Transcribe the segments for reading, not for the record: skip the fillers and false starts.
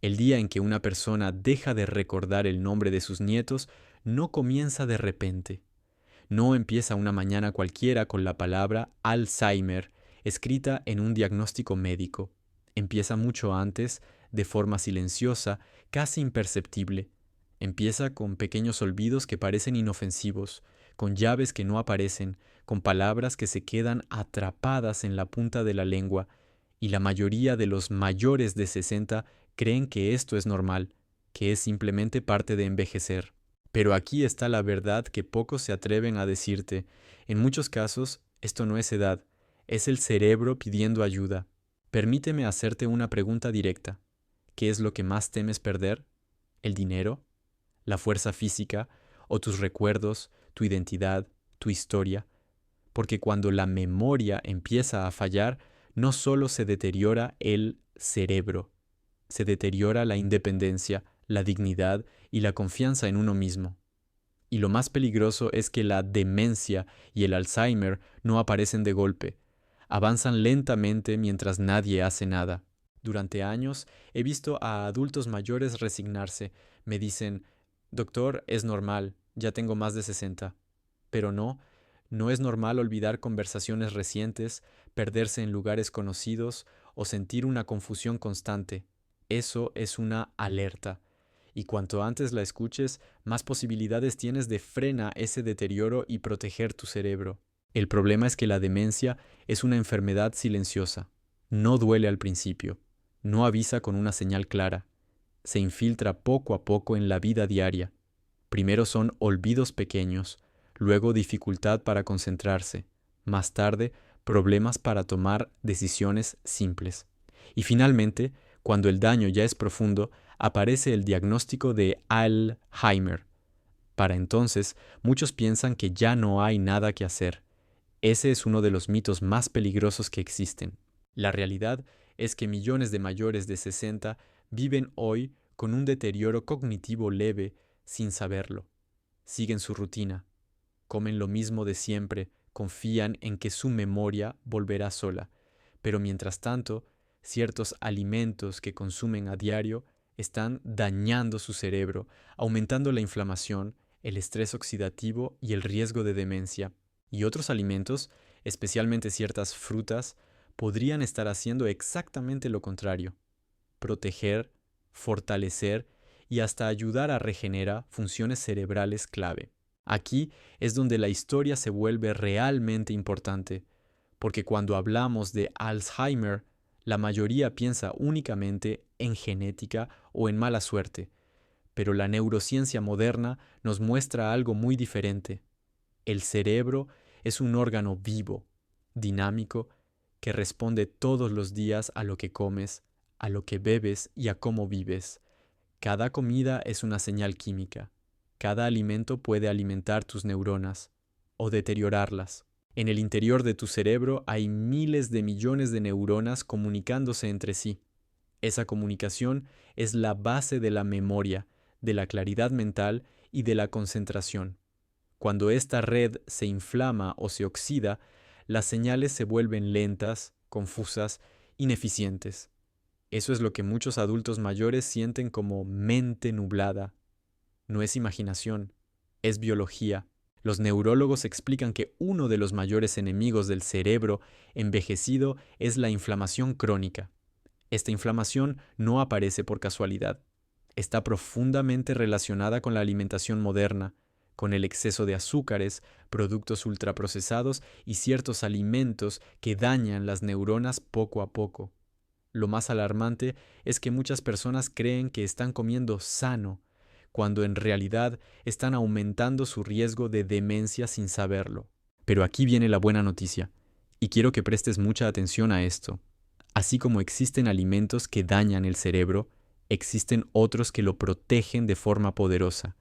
El día en que una persona deja de recordar el nombre de sus nietos no comienza de repente. No empieza una mañana cualquiera con la palabra Alzheimer escrita en un diagnóstico médico. Empieza mucho antes, de forma silenciosa, casi imperceptible. Empieza con pequeños olvidos que parecen inofensivos, con llaves que no aparecen, con palabras que se quedan atrapadas en la punta de la lengua, y la mayoría de los mayores de 60 creen que esto es normal, que es simplemente parte de envejecer. Pero aquí está la verdad que pocos se atreven a decirte. En muchos casos, esto no es edad, es el cerebro pidiendo ayuda. Permíteme hacerte una pregunta directa. ¿Qué es lo que más temes perder? ¿El dinero? ¿La fuerza física? ¿O tus recuerdos, tu identidad, tu historia? Porque cuando la memoria empieza a fallar, no solo se deteriora el cerebro, se deteriora la independencia, la dignidad y la confianza en uno mismo. Y lo más peligroso es que la demencia y el Alzheimer no aparecen de golpe. Avanzan lentamente mientras nadie hace nada. Durante años he visto a adultos mayores resignarse. Me dicen, doctor, es normal, ya tengo más de 60. Pero no, no es normal olvidar conversaciones recientes, perderse en lugares conocidos o sentir una confusión constante. Eso es una alerta. Y cuanto antes la escuches, más posibilidades tienes de frenar ese deterioro y proteger tu cerebro. El problema es que la demencia es una enfermedad silenciosa. No duele al principio. No avisa con una señal clara. Se infiltra poco a poco en la vida diaria. Primero son olvidos pequeños, luego dificultad para concentrarse, más tarde problemas para tomar decisiones simples. Y finalmente, cuando el daño ya es profundo, aparece el diagnóstico de Alzheimer. Para entonces, muchos piensan que ya no hay nada que hacer. Ese es uno de los mitos más peligrosos que existen. La realidad es que millones de mayores de 60 viven hoy con un deterioro cognitivo leve sin saberlo. Siguen su rutina, comen lo mismo de siempre, confían en que su memoria volverá sola. Pero mientras tanto, ciertos alimentos que consumen a diario están dañando su cerebro, aumentando la inflamación, el estrés oxidativo y el riesgo de demencia. Y otros alimentos, especialmente ciertas frutas, podrían estar haciendo exactamente lo contrario: proteger, fortalecer y hasta ayudar a regenerar funciones cerebrales clave. Aquí es donde la historia se vuelve realmente importante, porque cuando hablamos de Alzheimer, la mayoría piensa únicamente en genética o en mala suerte, pero la neurociencia moderna nos muestra algo muy diferente. El cerebro es un órgano vivo, dinámico, que responde todos los días a lo que comes, a lo que bebes y a cómo vives. Cada comida es una señal química. Cada alimento puede alimentar tus neuronas o deteriorarlas. En el interior de tu cerebro hay miles de millones de neuronas comunicándose entre sí. Esa comunicación es la base de la memoria, de la claridad mental y de la concentración. Cuando esta red se inflama o se oxida, las señales se vuelven lentas, confusas, ineficientes. Eso es lo que muchos adultos mayores sienten como mente nublada. No es imaginación, es biología. Los neurólogos explican que uno de los mayores enemigos del cerebro envejecido es la inflamación crónica. Esta inflamación no aparece por casualidad. Está profundamente relacionada con la alimentación moderna, con el exceso de azúcares, productos ultraprocesados y ciertos alimentos que dañan las neuronas poco a poco. Lo más alarmante es que muchas personas creen que están comiendo sano, cuando en realidad están aumentando su riesgo de demencia sin saberlo. Pero aquí viene la buena noticia, y quiero que prestes mucha atención a esto. Así como existen alimentos que dañan el cerebro, existen otros que lo protegen de forma poderosa.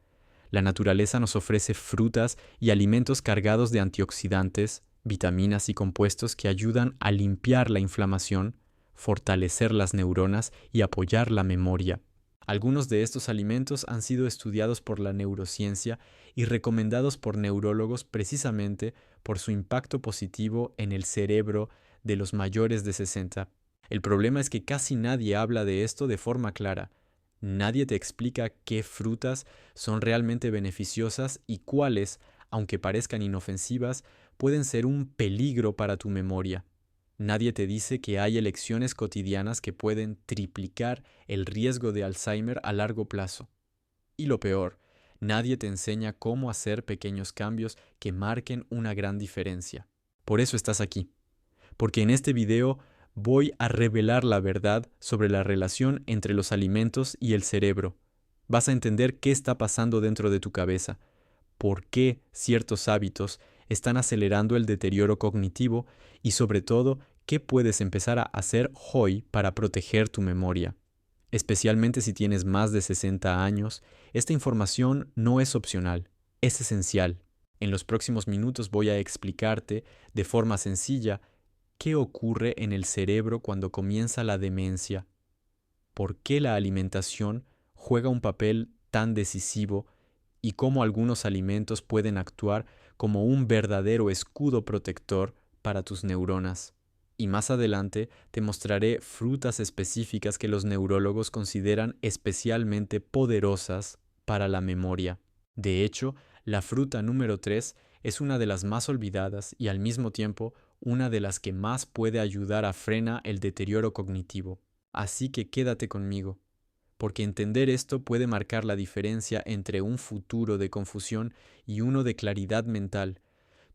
La naturaleza nos ofrece frutas y alimentos cargados de antioxidantes, vitaminas y compuestos que ayudan a limpiar la inflamación, fortalecer las neuronas y apoyar la memoria. Algunos de estos alimentos han sido estudiados por la neurociencia y recomendados por neurólogos precisamente por su impacto positivo en el cerebro de los mayores de 60. El problema es que casi nadie habla de esto de forma clara. Nadie te explica qué frutas son realmente beneficiosas y cuáles, aunque parezcan inofensivas, pueden ser un peligro para tu memoria. Nadie te dice que hay elecciones cotidianas que pueden triplicar el riesgo de Alzheimer a largo plazo. Y lo peor, nadie te enseña cómo hacer pequeños cambios que marquen una gran diferencia. Por eso estás aquí, porque en este video voy a revelar la verdad sobre la relación entre los alimentos y el cerebro. Vas a entender qué está pasando dentro de tu cabeza, por qué ciertos hábitos están acelerando el deterioro cognitivo y sobre todo, qué puedes empezar a hacer hoy para proteger tu memoria. Especialmente si tienes más de 60 años, esta información no es opcional, es esencial. En los próximos minutos voy a explicarte de forma sencilla qué ocurre en el cerebro cuando comienza la demencia, por qué la alimentación juega un papel tan decisivo y cómo algunos alimentos pueden actuar como un verdadero escudo protector para tus neuronas. Y más adelante te mostraré frutas específicas que los neurólogos consideran especialmente poderosas para la memoria. De hecho, la fruta número 3 es una de las más olvidadas y al mismo tiempo una de las que más puede ayudar a frenar el deterioro cognitivo. Así que quédate conmigo, porque entender esto puede marcar la diferencia entre un futuro de confusión y uno de claridad mental.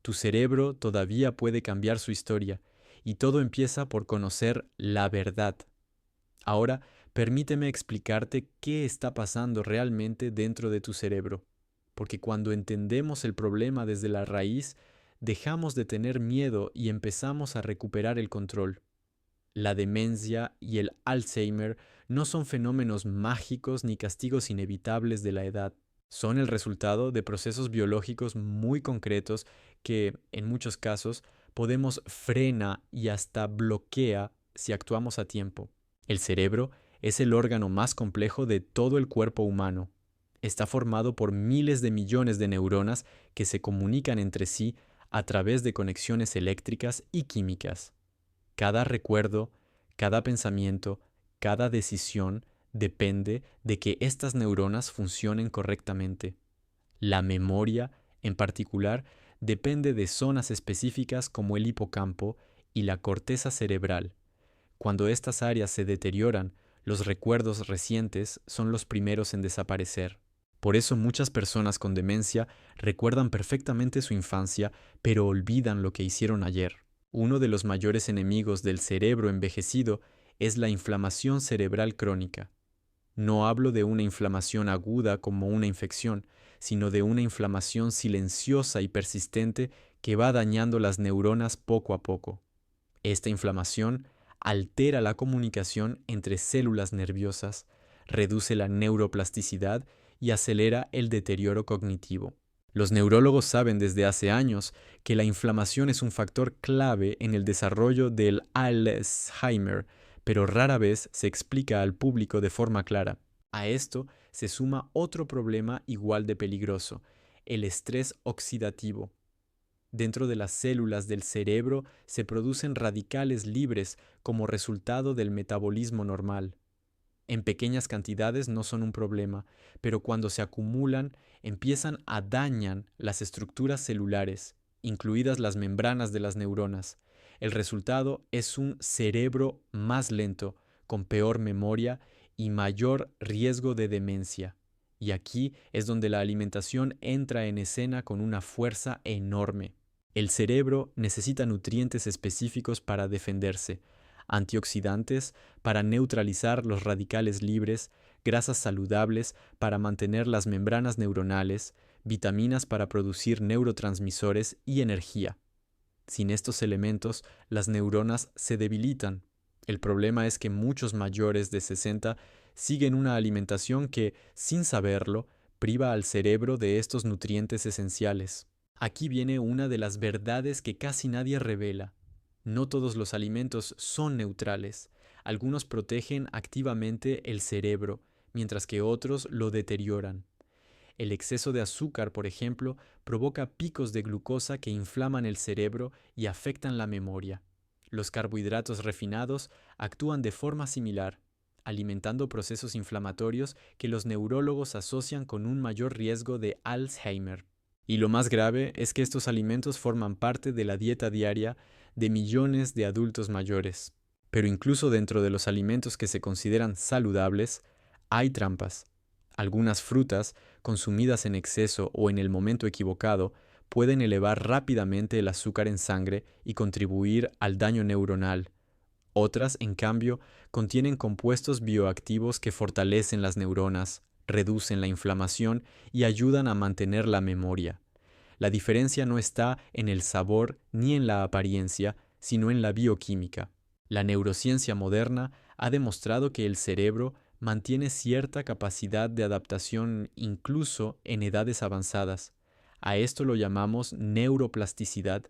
Tu cerebro todavía puede cambiar su historia, y todo empieza por conocer la verdad. Ahora, permíteme explicarte qué está pasando realmente dentro de tu cerebro, porque cuando entendemos el problema desde la raíz, dejamos de tener miedo y empezamos a recuperar el control. La demencia y el Alzheimer no son fenómenos mágicos ni castigos inevitables de la edad. Son el resultado de procesos biológicos muy concretos que, en muchos casos, podemos frena y hasta bloquea si actuamos a tiempo. El cerebro es el órgano más complejo de todo el cuerpo humano. Está formado por miles de millones de neuronas que se comunican entre sí a través de conexiones eléctricas y químicas. Cada recuerdo, cada pensamiento, cada decisión depende de que estas neuronas funcionen correctamente. La memoria, en particular, depende de zonas específicas como el hipocampo y la corteza cerebral. Cuando estas áreas se deterioran, los recuerdos recientes son los primeros en desaparecer. Por eso muchas personas con demencia recuerdan perfectamente su infancia, pero olvidan lo que hicieron ayer. Uno de los mayores enemigos del cerebro envejecido es la inflamación cerebral crónica. No hablo de una inflamación aguda como una infección, sino de una inflamación silenciosa y persistente que va dañando las neuronas poco a poco. Esta inflamación altera la comunicación entre células nerviosas, reduce la neuroplasticidad y acelera el deterioro cognitivo. Los neurólogos saben desde hace años que la inflamación es un factor clave en el desarrollo del Alzheimer, pero rara vez se explica al público de forma clara. A esto se suma otro problema igual de peligroso, el estrés oxidativo. Dentro de las células del cerebro se producen radicales libres como resultado del metabolismo normal. En pequeñas cantidades no son un problema, pero cuando se acumulan empiezan a dañar las estructuras celulares, incluidas las membranas de las neuronas. El resultado es un cerebro más lento, con peor memoria y mayor riesgo de demencia. Y aquí es donde la alimentación entra en escena con una fuerza enorme. El cerebro necesita nutrientes específicos para defenderse, antioxidantes para neutralizar los radicales libres, grasas saludables para mantener las membranas neuronales, vitaminas para producir neurotransmisores y energía. Sin estos elementos, las neuronas se debilitan. El problema es que muchos mayores de 60 siguen una alimentación que, sin saberlo, priva al cerebro de estos nutrientes esenciales. Aquí viene una de las verdades que casi nadie revela. No todos los alimentos son neutrales. Algunos protegen activamente el cerebro, mientras que otros lo deterioran. El exceso de azúcar, por ejemplo, provoca picos de glucosa que inflaman el cerebro y afectan la memoria. Los carbohidratos refinados actúan de forma similar. alimentando procesos inflamatorios que los neurólogos asocian con un mayor riesgo de Alzheimer. Y lo más grave es que estos alimentos forman parte de la dieta diaria de millones de adultos mayores. Pero incluso dentro de los alimentos que se consideran saludables, hay trampas. Algunas frutas, consumidas en exceso o en el momento equivocado, pueden elevar rápidamente el azúcar en sangre y contribuir al daño neuronal. Otras, en cambio, contienen compuestos bioactivos que fortalecen las neuronas, reducen la inflamación y ayudan a mantener la memoria. La diferencia no está en el sabor ni en la apariencia, sino en la bioquímica. La neurociencia moderna ha demostrado que el cerebro mantiene cierta capacidad de adaptación incluso en edades avanzadas. A esto lo llamamos neuroplasticidad.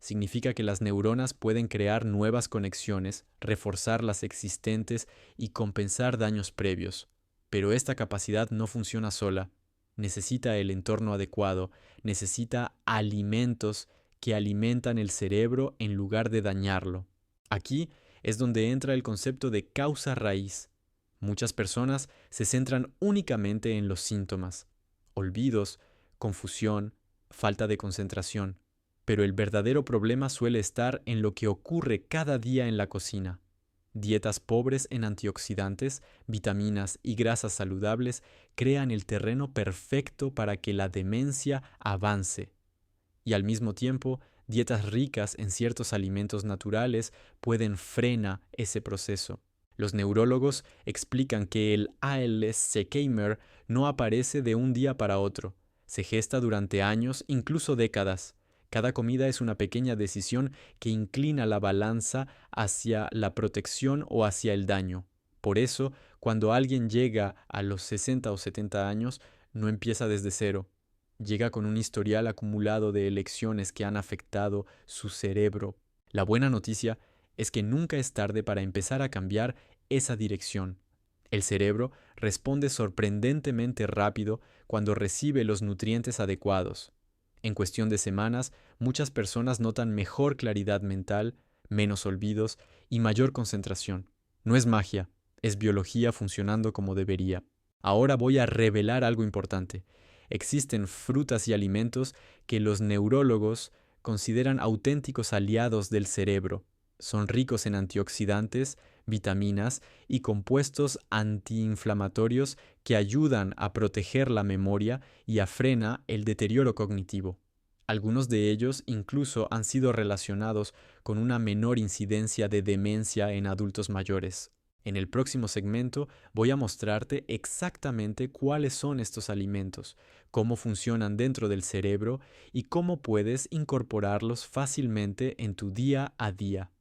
Significa que las neuronas pueden crear nuevas conexiones, reforzar las existentes y compensar daños previos. Pero esta capacidad no funciona sola. Necesita el entorno adecuado, necesita alimentos que alimentan el cerebro en lugar de dañarlo. Aquí es donde entra el concepto de causa raíz. Muchas personas se centran únicamente en los síntomas: olvidos, confusión, falta de concentración. Pero el verdadero problema suele estar en lo que ocurre cada día en la cocina. Dietas pobres en antioxidantes, vitaminas y grasas saludables crean el terreno perfecto para que la demencia avance. Y al mismo tiempo, dietas ricas en ciertos alimentos naturales pueden frenar ese proceso. Los neurólogos explican que el Alzheimer no aparece de un día para otro. Se gesta durante años, incluso décadas. Cada comida es una pequeña decisión que inclina la balanza hacia la protección o hacia el daño. Por eso, cuando alguien llega a los 60 o 70 años, no empieza desde cero. Llega con un historial acumulado de elecciones que han afectado su cerebro. La buena noticia es que nunca es tarde para empezar a cambiar esa dirección. El cerebro responde sorprendentemente rápido cuando recibe los nutrientes adecuados. En cuestión de semanas, muchas personas notan mejor claridad mental, menos olvidos y mayor concentración. No es magia, es biología funcionando como debería. Ahora voy a revelar algo importante. Existen frutas y alimentos que los neurólogos consideran auténticos aliados del cerebro. Son ricos en antioxidantes, vitaminas y compuestos antiinflamatorios que ayudan a proteger la memoria y a frenar el deterioro cognitivo. Algunos de ellos incluso han sido relacionados con una menor incidencia de demencia en adultos mayores. En el próximo segmento voy a mostrarte exactamente cuáles son estos alimentos, cómo funcionan dentro del cerebro y cómo puedes incorporarlos fácilmente en tu día a día.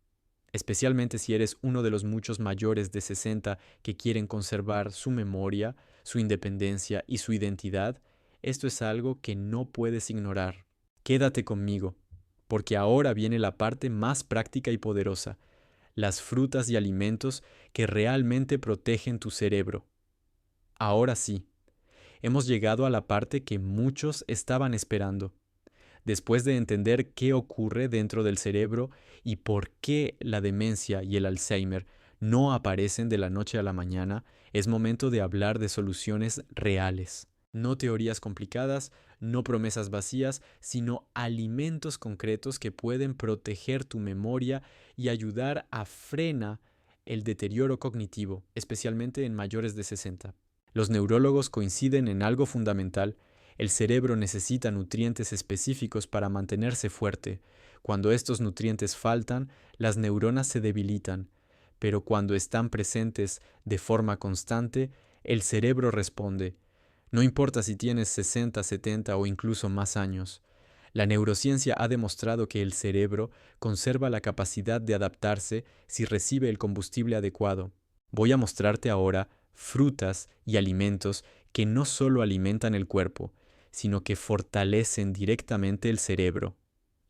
Especialmente si eres uno de los muchos mayores de 60 que quieren conservar su memoria, su independencia y su identidad, esto es algo que no puedes ignorar. Quédate conmigo, porque ahora viene la parte más práctica y poderosa: las frutas y alimentos que realmente protegen tu cerebro. Ahora sí, hemos llegado a la parte que muchos estaban esperando. Después de entender qué ocurre dentro del cerebro y por qué la demencia y el Alzheimer no aparecen de la noche a la mañana, es momento de hablar de soluciones reales. No teorías complicadas, no promesas vacías, sino alimentos concretos que pueden proteger tu memoria y ayudar a frenar el deterioro cognitivo, especialmente en mayores de 60. Los neurólogos coinciden en algo fundamental: el cerebro necesita nutrientes específicos para mantenerse fuerte. Cuando estos nutrientes faltan, las neuronas se debilitan, pero cuando están presentes de forma constante, el cerebro responde. No importa si tienes 60, 70 o incluso más años. La neurociencia ha demostrado que el cerebro conserva la capacidad de adaptarse si recibe el combustible adecuado. Voy a mostrarte ahora frutas y alimentos que no solo alimentan el cuerpo, sino que fortalecen directamente el cerebro.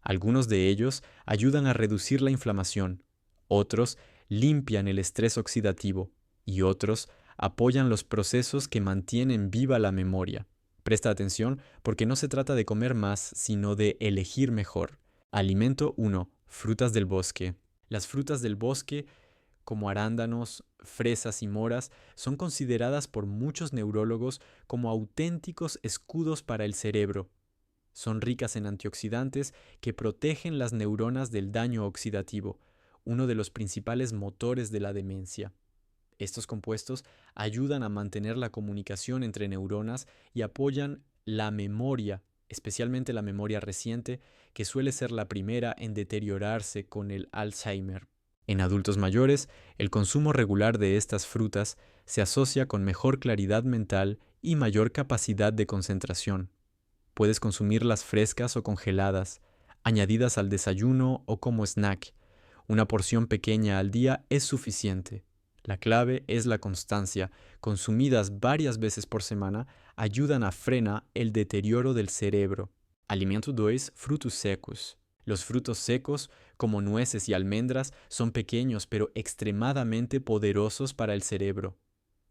Algunos de ellos ayudan a reducir la inflamación, otros limpian el estrés oxidativo y otros apoyan los procesos que mantienen viva la memoria. Presta atención porque no se trata de comer más, sino de elegir mejor. Alimento 1. Frutas del bosque. Las frutas del bosque como arándanos, fresas y moras, son consideradas por muchos neurólogos como auténticos escudos para el cerebro. Son ricas en antioxidantes que protegen las neuronas del daño oxidativo, uno de los principales motores de la demencia. Estos compuestos ayudan a mantener la comunicación entre neuronas y apoyan la memoria, especialmente la memoria reciente, que suele ser la primera en deteriorarse con el Alzheimer. En adultos mayores, el consumo regular de estas frutas se asocia con mejor claridad mental y mayor capacidad de concentración. Puedes consumirlas frescas o congeladas, añadidas al desayuno o como snack. Una porción pequeña al día es suficiente. La clave es la constancia. Consumidas varias veces por semana, ayudan a frenar el deterioro del cerebro. Alimento 2. Frutos secos. Los frutos secos, como nueces y almendras, son pequeños pero extremadamente poderosos para el cerebro.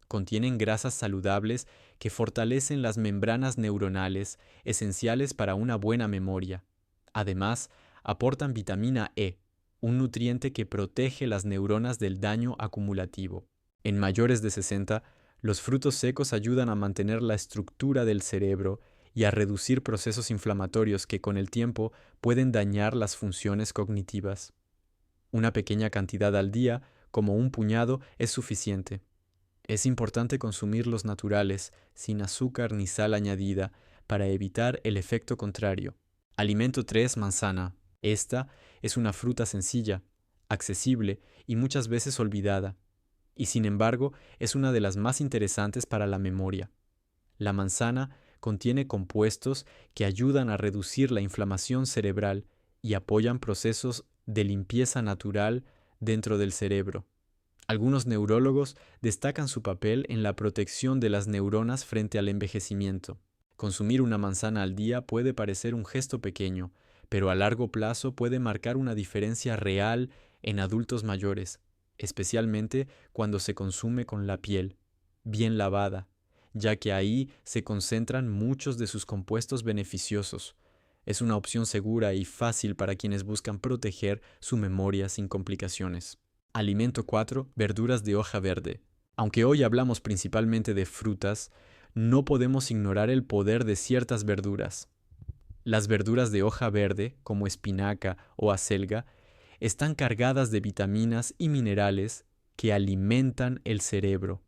Contienen grasas saludables que fortalecen las membranas neuronales, esenciales para una buena memoria. Además, aportan vitamina E, un nutriente que protege las neuronas del daño acumulativo. En mayores de 60, los frutos secos ayudan a mantener la estructura del cerebro y a reducir procesos inflamatorios que con el tiempo pueden dañar las funciones cognitivas. Una pequeña cantidad al día, como un puñado, es suficiente. Es importante consumir los naturales, sin azúcar ni sal añadida, para evitar el efecto contrario. Alimento 3. Manzana. Esta es una fruta sencilla, accesible y muchas veces olvidada, y sin embargo es una de las más interesantes para la memoria. La manzana contiene compuestos que ayudan a reducir la inflamación cerebral y apoyan procesos de limpieza natural dentro del cerebro. Algunos neurólogos destacan su papel en la protección de las neuronas frente al envejecimiento. Consumir una manzana al día puede parecer un gesto pequeño, pero a largo plazo puede marcar una diferencia real en adultos mayores, especialmente cuando se consume con la piel, bien lavada, ya que ahí se concentran muchos de sus compuestos beneficiosos. Es una opción segura y fácil para quienes buscan proteger su memoria sin complicaciones. Alimento 4. Verduras de hoja verde. Aunque hoy hablamos principalmente de frutas, no podemos ignorar el poder de ciertas verduras. Las verduras de hoja verde, como espinaca o acelga, están cargadas de vitaminas y minerales que alimentan el cerebro,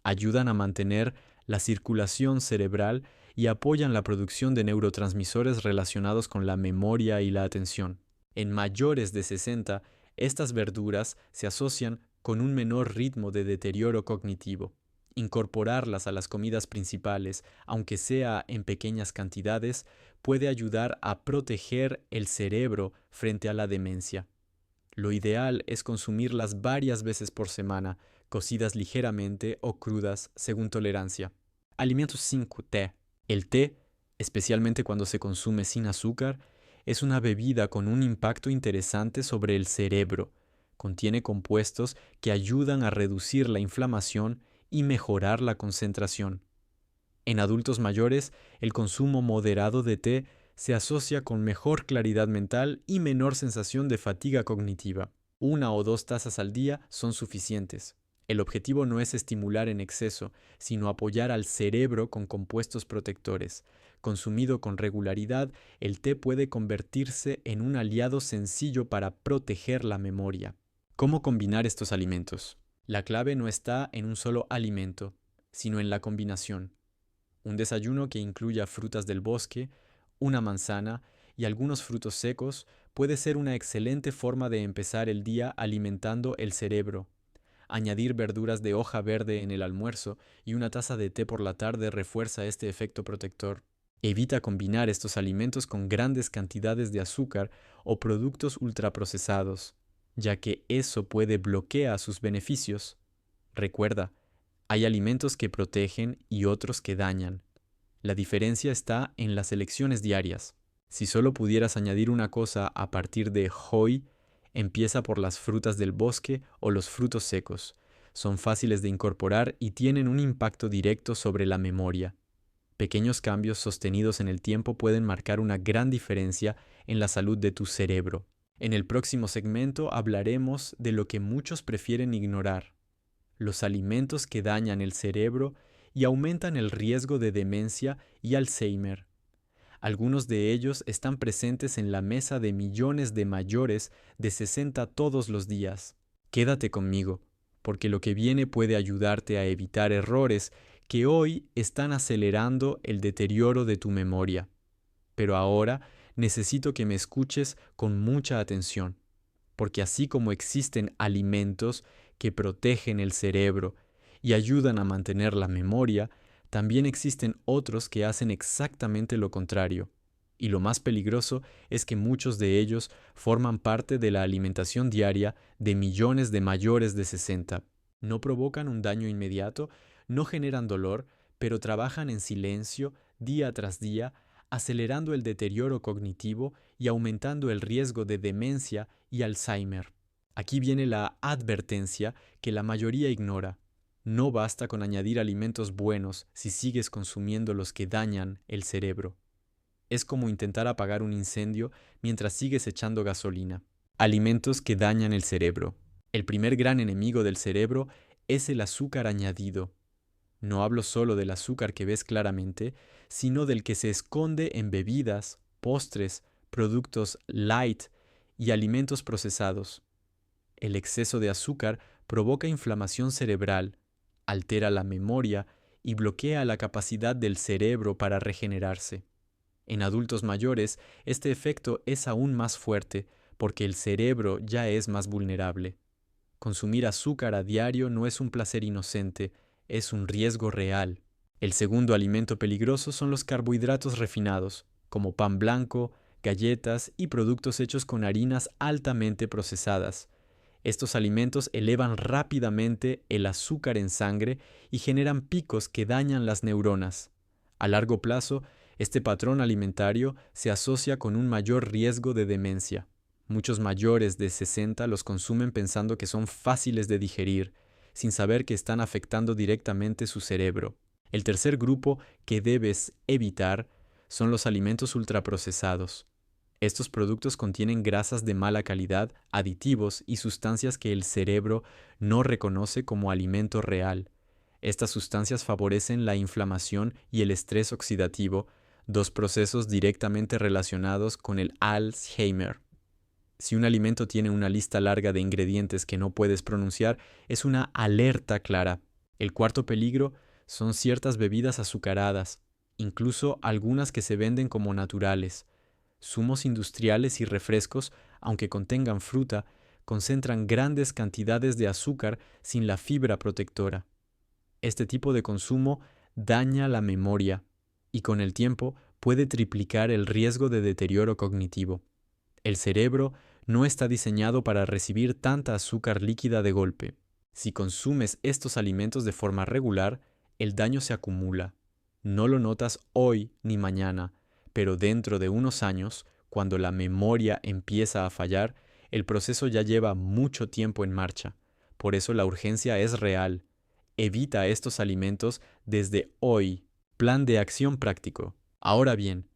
ayudan a mantener la circulación cerebral y apoyan la producción de neurotransmisores relacionados con la memoria y la atención. En mayores de 60, estas verduras se asocian con un menor ritmo de deterioro cognitivo. Incorporarlas a las comidas principales, aunque sea en pequeñas cantidades, puede ayudar a proteger el cerebro frente a la demencia. Lo ideal es consumirlas varias veces por semana, cocidas ligeramente o crudas según tolerancia. Alimento 5. Té. El té, especialmente cuando se consume sin azúcar, es una bebida con un impacto interesante sobre el cerebro. Contiene compuestos que ayudan a reducir la inflamación y mejorar la concentración. En adultos mayores, el consumo moderado de té se asocia con mejor claridad mental y menor sensación de fatiga cognitiva. 1 o 2 tazas al día son suficientes. El objetivo no es estimular en exceso, sino apoyar al cerebro con compuestos protectores. Consumido con regularidad, el té puede convertirse en un aliado sencillo para proteger la memoria. ¿Cómo combinar estos alimentos? La clave no está en un solo alimento, sino en la combinación. Un desayuno que incluya frutas del bosque, una manzana y algunos frutos secos puede ser una excelente forma de empezar el día alimentando el cerebro. Añadir verduras de hoja verde en el almuerzo y una taza de té por la tarde refuerza este efecto protector. Evita combinar estos alimentos con grandes cantidades de azúcar o productos ultraprocesados, ya que eso puede bloquear sus beneficios. Recuerda, hay alimentos que protegen y otros que dañan. La diferencia está en las elecciones diarias. Si solo pudieras añadir una cosa a partir de hoy, empieza por las frutas del bosque o los frutos secos. Son fáciles de incorporar y tienen un impacto directo sobre la memoria. Pequeños cambios sostenidos en el tiempo pueden marcar una gran diferencia en la salud de tu cerebro. En el próximo segmento hablaremos de lo que muchos prefieren ignorar, los alimentos que dañan el cerebro y aumentan el riesgo de demencia y Alzheimer. Algunos de ellos están presentes en la mesa de millones de mayores de 60 todos los días. Quédate conmigo, porque lo que viene puede ayudarte a evitar errores que hoy están acelerando el deterioro de tu memoria. Pero ahora necesito que me escuches con mucha atención, porque así como existen alimentos que protegen el cerebro y ayudan a mantener la memoria, también existen otros que hacen exactamente lo contrario. Y lo más peligroso es que muchos de ellos forman parte de la alimentación diaria de millones de mayores de 60. No provocan un daño inmediato, no generan dolor, pero trabajan en silencio día tras día, acelerando el deterioro cognitivo y aumentando el riesgo de demencia y Alzheimer. Aquí viene la advertencia que la mayoría ignora. No basta con añadir alimentos buenos si sigues consumiendo los que dañan el cerebro. Es como intentar apagar un incendio mientras sigues echando gasolina. Alimentos que dañan el cerebro. El primer gran enemigo del cerebro es el azúcar añadido. No hablo solo del azúcar que ves claramente, sino del que se esconde en bebidas, postres, productos light y alimentos procesados. El exceso de azúcar provoca inflamación cerebral, altera la memoria y bloquea la capacidad del cerebro para regenerarse. En adultos mayores, este efecto es aún más fuerte porque el cerebro ya es más vulnerable. Consumir azúcar a diario no es un placer inocente, es un riesgo real. El segundo alimento peligroso son los carbohidratos refinados, como pan blanco, galletas y productos hechos con harinas altamente procesadas. Estos alimentos elevan rápidamente el azúcar en sangre y generan picos que dañan las neuronas. A largo plazo, este patrón alimentario se asocia con un mayor riesgo de demencia. Muchos mayores de 60 los consumen pensando que son fáciles de digerir, sin saber que están afectando directamente su cerebro. El tercer grupo que debes evitar son los alimentos ultraprocesados. Estos productos contienen grasas de mala calidad, aditivos y sustancias que el cerebro no reconoce como alimento real. Estas sustancias favorecen la inflamación y el estrés oxidativo, dos procesos directamente relacionados con el Alzheimer. Si un alimento tiene una lista larga de ingredientes que no puedes pronunciar, es una alerta clara. El cuarto peligro son ciertas bebidas azucaradas, incluso algunas que se venden como naturales. Zumos industriales y refrescos, aunque contengan fruta, concentran grandes cantidades de azúcar sin la fibra protectora. Este tipo de consumo daña la memoria y con el tiempo puede triplicar el riesgo de deterioro cognitivo. El cerebro no está diseñado para recibir tanta azúcar líquida de golpe. Si consumes estos alimentos de forma regular, el daño se acumula. No lo notas hoy ni mañana, pero dentro de unos años, cuando la memoria empieza a fallar, el proceso ya lleva mucho tiempo en marcha. Por eso la urgencia es real. Evita estos alimentos desde hoy. Plan de acción práctico. Ahora bien,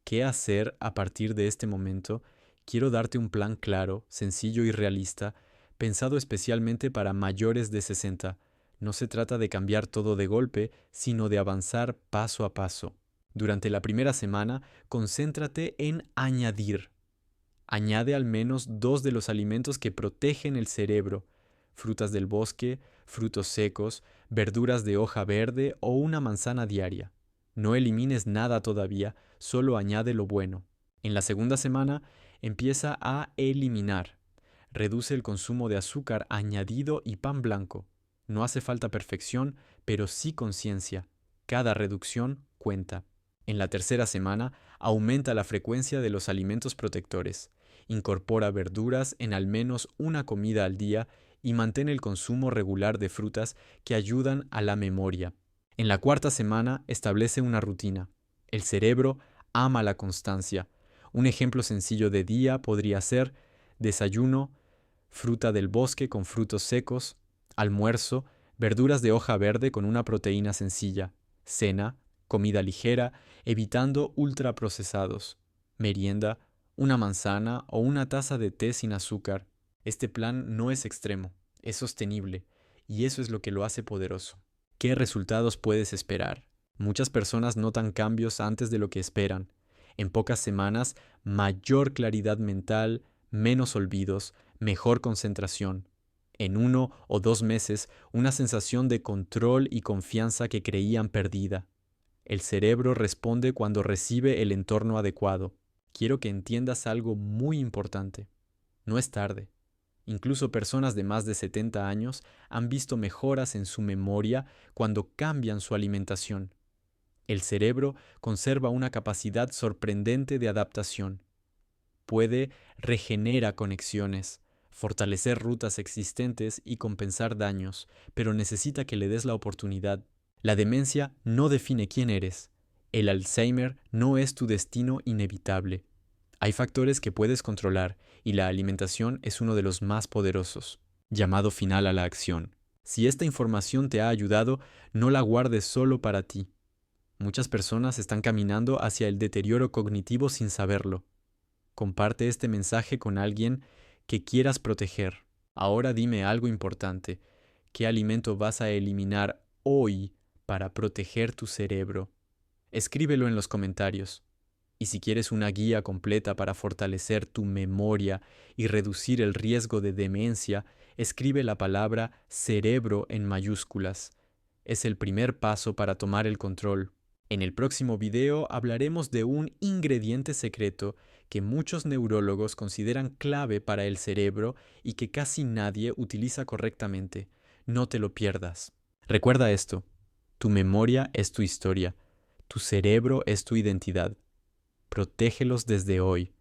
¿qué hacer a partir de este momento? Quiero darte un plan claro, sencillo y realista, pensado especialmente para mayores de 60. No se trata de cambiar todo de golpe, sino de avanzar paso a paso. Durante la primera semana, concéntrate en añadir. Añade al menos 2 de los alimentos que protegen el cerebro: frutas del bosque, frutos secos, verduras de hoja verde o una manzana diaria. No elimines nada todavía, solo añade lo bueno. En la segunda semana, empieza a eliminar. Reduce el consumo de azúcar añadido y pan blanco. No hace falta perfección, pero sí conciencia. Cada reducción cuenta. En la tercera semana, aumenta la frecuencia de los alimentos protectores. Incorpora verduras en al menos una comida al día y mantén el consumo regular de frutas que ayudan a la memoria. En la cuarta semana, establece una rutina. El cerebro ama la constancia. Un ejemplo sencillo de día podría ser: desayuno, fruta del bosque con frutos secos; almuerzo, verduras de hoja verde con una proteína sencilla; cena, comida ligera, evitando ultraprocesados; merienda, una manzana o una taza de té sin azúcar. Este plan no es extremo, es sostenible, y eso es lo que lo hace poderoso. ¿Qué resultados puedes esperar? Muchas personas notan cambios antes de lo que esperan. En pocas semanas, mayor claridad mental, menos olvidos, mejor concentración. En 1 o 2 meses, una sensación de control y confianza que creían perdida. El cerebro responde cuando recibe el entorno adecuado. Quiero que entiendas algo muy importante. No es tarde. Incluso personas de más de 70 años han visto mejoras en su memoria cuando cambian su alimentación. El cerebro conserva una capacidad sorprendente de adaptación. Puede regenerar conexiones, fortalecer rutas existentes y compensar daños, pero necesita que le des la oportunidad. La demencia no define quién eres. El Alzheimer no es tu destino inevitable. Hay factores que puedes controlar y la alimentación es uno de los más poderosos. Llamado final a la acción. Si esta información te ha ayudado, no la guardes solo para ti. Muchas personas están caminando hacia el deterioro cognitivo sin saberlo. Comparte este mensaje con alguien que quieras proteger. Ahora dime algo importante. ¿Qué alimento vas a eliminar hoy para proteger tu cerebro? Escríbelo en los comentarios. Y si quieres una guía completa para fortalecer tu memoria y reducir el riesgo de demencia, escribe la palabra cerebro en mayúsculas. Es el primer paso para tomar el control. En el próximo video hablaremos de un ingrediente secreto que muchos neurólogos consideran clave para el cerebro y que casi nadie utiliza correctamente. No te lo pierdas. Recuerda esto, tu memoria es tu historia, tu cerebro es tu identidad. Protégelos desde hoy.